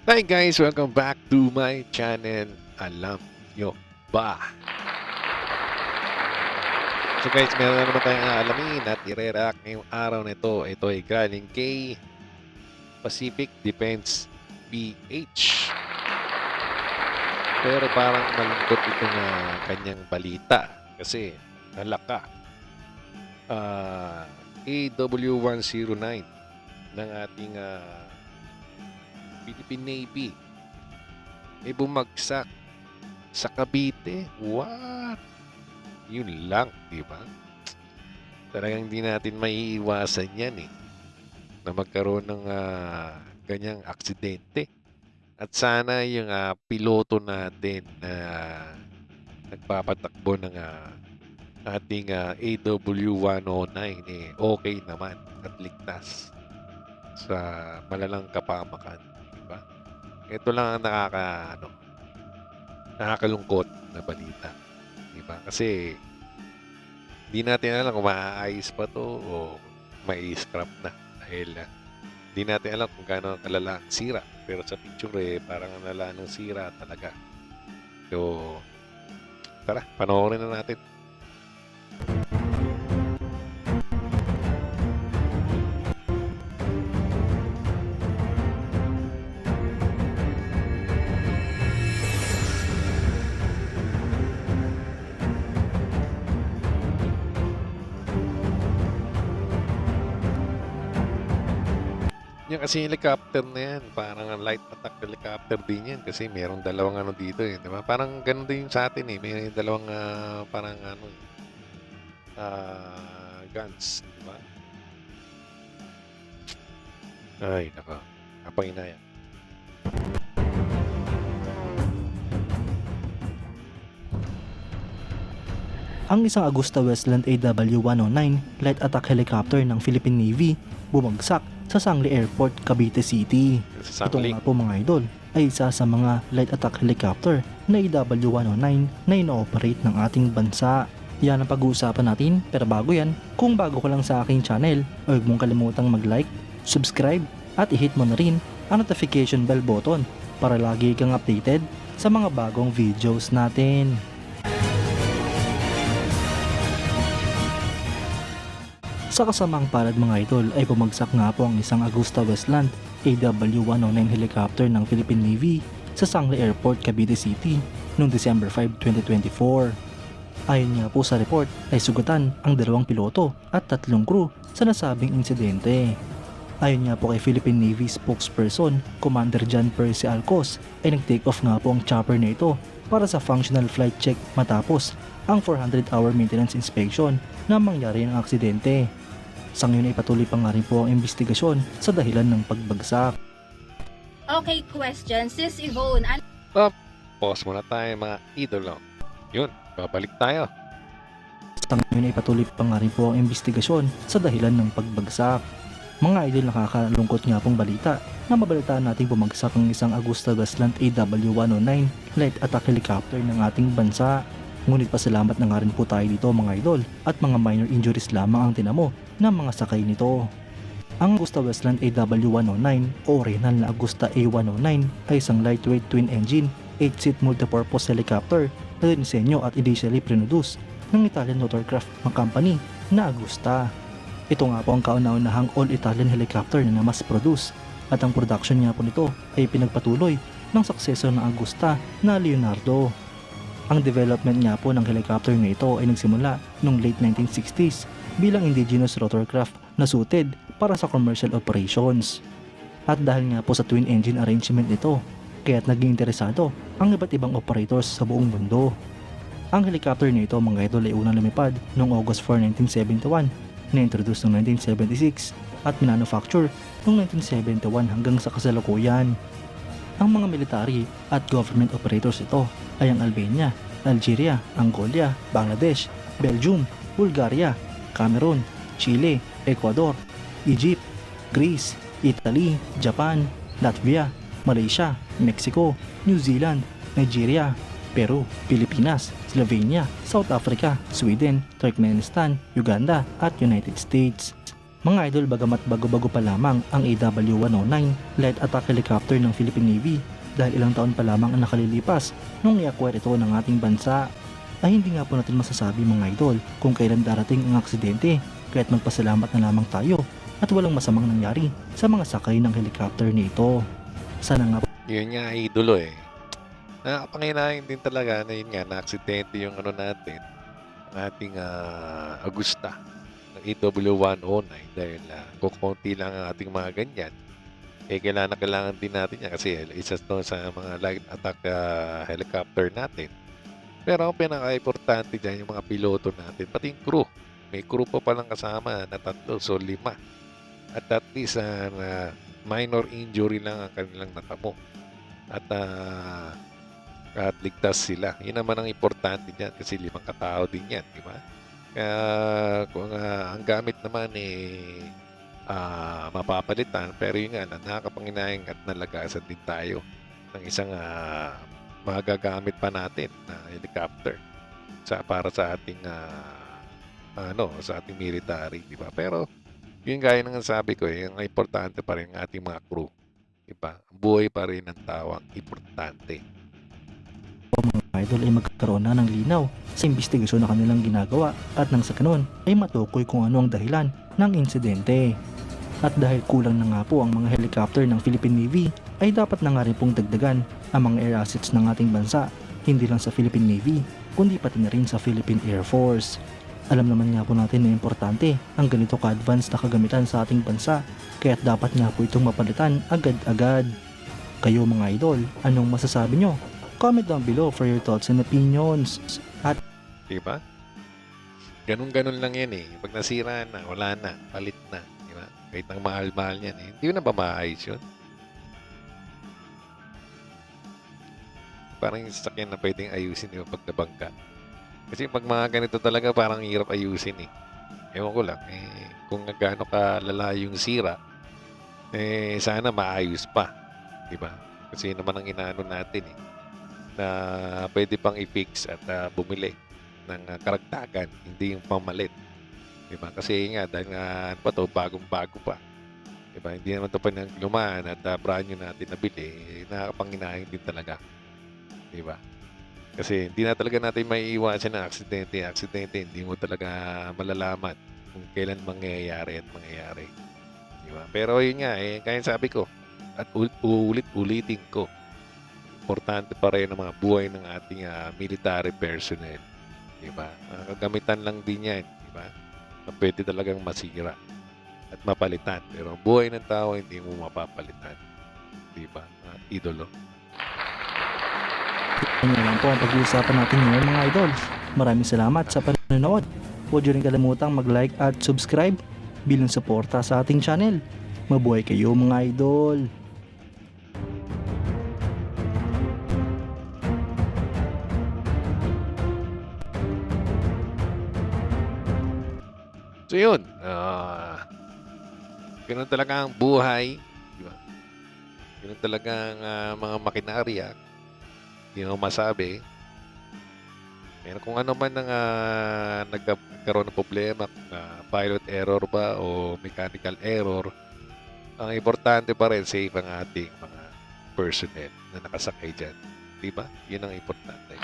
Hi guys! Welcome back to my channel. Alam nyo ba? So guys, meron na naman tayong aalamin at i-react ngayong araw na ito. Ito ay galing kay Pacific Defense PH. Pero parang malungkot itong kanyang balita kasi nalaka. AW109 ng ating Philippine Navy ay bumagsak sa Cavite. What? Yun lang, di ba? Talagang hindi natin maiiwasan yan na magkaroon ng ganyang aksidente. At sana yung piloto natin na nagpapatakbo ng ating AW109 okay naman at ligtas sa malalang kapamakan. Diba? Ito lang ang nakakalungkot na balita. Diba? Kasi hindi natin alam kung maaayos pa to o mai-scrap na. Dahil hindi natin alam kung gaano kalala ang sira. Pero sa picture parang nalala ng sira talaga. So, tara, panoorin na natin. Yung kasi helicopter na yan, parang light attack helicopter din yan kasi merong dalawang dito di ba? Parang ganun din sa atin may dalawang parang guns, di ba? Ay, nako. Kapay na yan. Ang isang Augusta Westland AW109 light attack helicopter ng Philippine Navy bumagsak sa Sangli Airport, Cavite City. Ito nga po mga idol ay isa sa mga light attack helicopter na AW109 na ino-operate ng ating bansa. Yan ang pag-uusapan natin, pero bago yan, kung bago ka lang sa aking channel, huwag mong kalimutang mag-like, subscribe at i-hit mo na rin ang notification bell button para lagi kang updated sa mga bagong videos natin. Sa kasamang palad mga idol ay bumagsak nga po ang isang Augusta Westland AW109 helicopter ng Philippine Navy sa Sangli Airport, Cavite City noong December 5, 2024. Ayon nga po sa report ay sugatan ang 2 piloto at 3 crew sa nasabing insidente. Ayon nga po kay Philippine Navy spokesperson Commander John Percy Alcos ay nag-take off nga po ang chopper na ito para sa functional flight check matapos ang 400-hour maintenance inspection na mangyari ng aksidente. Sa ngayon ay patuloy pa nga rin po ang investigasyon sa dahilan ng pagbagsak. Okay, question. Sis Yvonne, Pause muna tayo mga idolo. Yun, babalik tayo. Sa ngayon ay patuloy pa nga rin po ang investigasyon sa dahilan ng pagbagsak. Mga idol, nakakalungkot nga pong balita na mabalitaan nating bumagsak ang isang Augusta Westland AW109 light attack helicopter ng ating bansa. Ngunit pasalamat na nga rin po tayo dito mga idol at mga minor injuries lamang ang tinamo ng mga sakay nito. Ang Augusta Westland AW109 o original na Augusta A109 ay isang lightweight twin engine 8-seat multipurpose helicopter na dinisenyo at initially produce ng Italian rotorcraft company na Augusta. Ito nga po ang kauna-unahang all-Italian helicopter na mass produce at ang production niya po nito ay pinagpatuloy ng successor ng Augusta na Leonardo. Ang development nga po ng helicopter na ito ay nagsimula noong late 1960s bilang indigenous rotorcraft na suited para sa commercial operations. At dahil nga po sa twin engine arrangement nito, kaya't naging interesado ang iba't ibang operators sa buong mundo. Ang helicopter na ito mga idol ay unang lumipad noong August 4, 1971, na-introduce noong 1976 at manufacture noong 1971 hanggang sa kasalukuyan. Ang mga military at government operators ito ay ang Albania, Algeria, Angola, Bangladesh, Belgium, Bulgaria, Cameroon, Chile, Ecuador, Egypt, Greece, Italy, Japan, Latvia, Malaysia, Mexico, New Zealand, Nigeria, Peru, Pilipinas, Slovenia, South Africa, Sweden, Turkmenistan, Uganda at United States. Mga idol, bagamat bago-bago pa lamang ang AW109 light attack helicopter ng Philippine Navy dahil ilang taon pa lamang ang nakalilipas nung i-acquire ito ng ating bansa, ay hindi nga po natin masasabi mga idol kung kailan darating ang aksidente, kaya't magpasalamat na lamang tayo at walang masamang nangyari sa mga sakay ng helicopter nito. Sana nga po Yun nga, idolo eh. Nakapanginahin din talaga na yun nga, na-aksidente yung ano natin, ang ating Agusta ng AW109 dahil kukunti lang ang ating mga ganyan. Eh, kailangan din natin yan kasi isa to sa mga light attack helicopter natin. Pero ang pinaka-importante dyan yung mga piloto natin, pati yung crew. May crew pa palang kasama na 3, so 5. At least minor injury lang ang kanilang natamo. At ligtas sila. Yun naman ang importante dyan kasi 5 katao din yan, di ba? Kaya kung ang gamit naman mapapalitan, pero yun nga, nakakapanginayang at nalagasan din tayo ng isang magagamit pa natin na helicopter para sa ating sa ating military, di ba? Pero yun gaya ng sabi ko, ang importante pa rin ang ating mga crew, di ba? Buhay pa rin ang tao ang importante. mga idol ay magkaroon na ng linaw sa investigasyon na kanilang ginagawa at nang sa kanon ay matukoy kung ano ang dahilan ng insidente. At dahil kulang na nga po ang mga helicopter ng Philippine Navy, ay dapat na nga rin pong dagdagan ang mga air assets ng ating bansa, hindi lang sa Philippine Navy, kundi pati na rin sa Philippine Air Force. Alam naman nga po natin na importante ang ganito ka-advanced na kagamitan sa ating bansa, kaya't dapat nga po itong mapalitan agad-agad. Kayo mga idol, anong masasabi nyo? Comment down below for your thoughts and opinions. At Diba? Ganun-ganun lang yan eh. Pag nasira na, wala na, palit na. Diba? Kahit ang mahal-mahal yan eh. Hindi na ba maayos yun? Parang yung sasakyan na pwedeng ayusin yung pag nabangga. Kasi pag mga ganito talaga parang hirap ayusin eh. Ewan ko lang eh. Kung gaano kalala yung sira, eh sana maayos pa. Diba? Kasi naman ang inaano natin eh. Na pwede pang i-fix at bumili ng karagdagan, hindi yung pamalit. Diba? Kasi nga, dahil nga, ano pa to, bagong-bago pa. Diba? Hindi naman ito pa ng lumaan at brand new natin nabili, nakakapanginahin din talaga. Diba? Kasi hindi na talaga natin maiiwasan ng aksidente. Aksidente, hindi mo talaga malalaman kung kailan mangyayari. Diba? Pero yun nga, kaya sabi ko, at ulit-ulitin ko, importante pa rin ang mga buhay ng ating military personnel. Diba? Kagamitan lang din yan. Diba? Na pwede talagang masira at mapalitan. Pero ang buhay ng tao, hindi mo mapapalitan. Diba? Idolo. yan lang po ang pag-uusapan natin ngayon mga idol. Maraming salamat sa panonood. Huwag nyo rin kalimutang mag-like at subscribe bilang suporta sa ating channel. Mabuhay kayo mga idol! So yun, ganun talaga ang buhay, di ba? Ganun talaga ang mga makinarya, hindi mo masabi. Pero kung ano man ang nagkaroon ng problema, pilot error ba o mechanical error, ang importante pa rin safe ang ating mga personnel na nakasakay dyan. Di ba? Yun ang importante.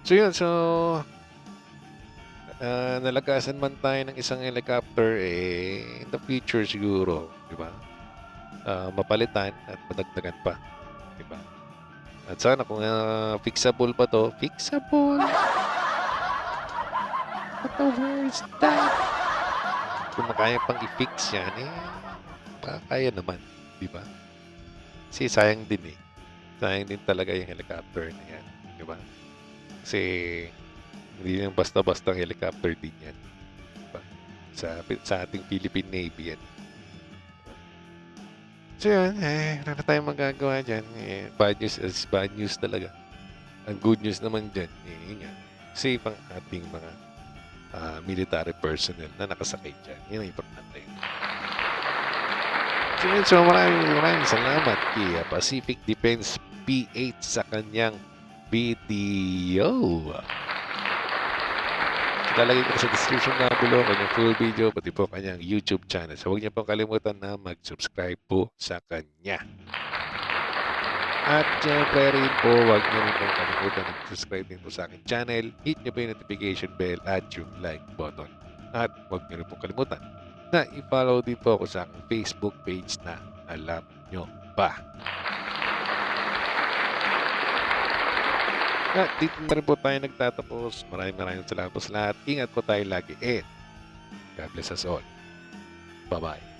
So yun, nalagasan man tayo ng isang helicopter, in the future siguro, di ba? Mapalitan at madagdagan pa, di ba? At sana kung fixable pa to, fixable! What the words that? Kung makaya pang i-fix yan, kaya naman, di ba? Kasi sayang din sayang din talaga yung helicopter na yan, di ba? Kasi hindi lang basta-basta helicopter din yan. Diba? Sa ating Philippine Navy yan. So yun, wala na tayong magagawa dyan. Bad news is bad news talaga. Ang good news naman dyan, yun yan. Safe ang ating mga military personnel na nakasakay dyan. Yun ang importante. So yun, maraming salamat kay Pacific Defense PH sa kanyang video. Lalagay ko sa description nga below kanyang full video, pati po kanyang YouTube channel. So huwag niyo pong kalimutan na mag-subscribe po sa kanya. At syempre rin po, huwag niyo rin pong kalimutan na subscribe din po sa aking channel. Hit niyo po yung notification bell at yung like button. At huwag niyo rin pong kalimutan na i-follow din po ako sa aking Facebook page na Alam Nyo Ba. At dito na rin po tayo nagtatapos. Maraming salamat po sa lahat. Ingat po tayo lagi and God bless us all. Bye-bye.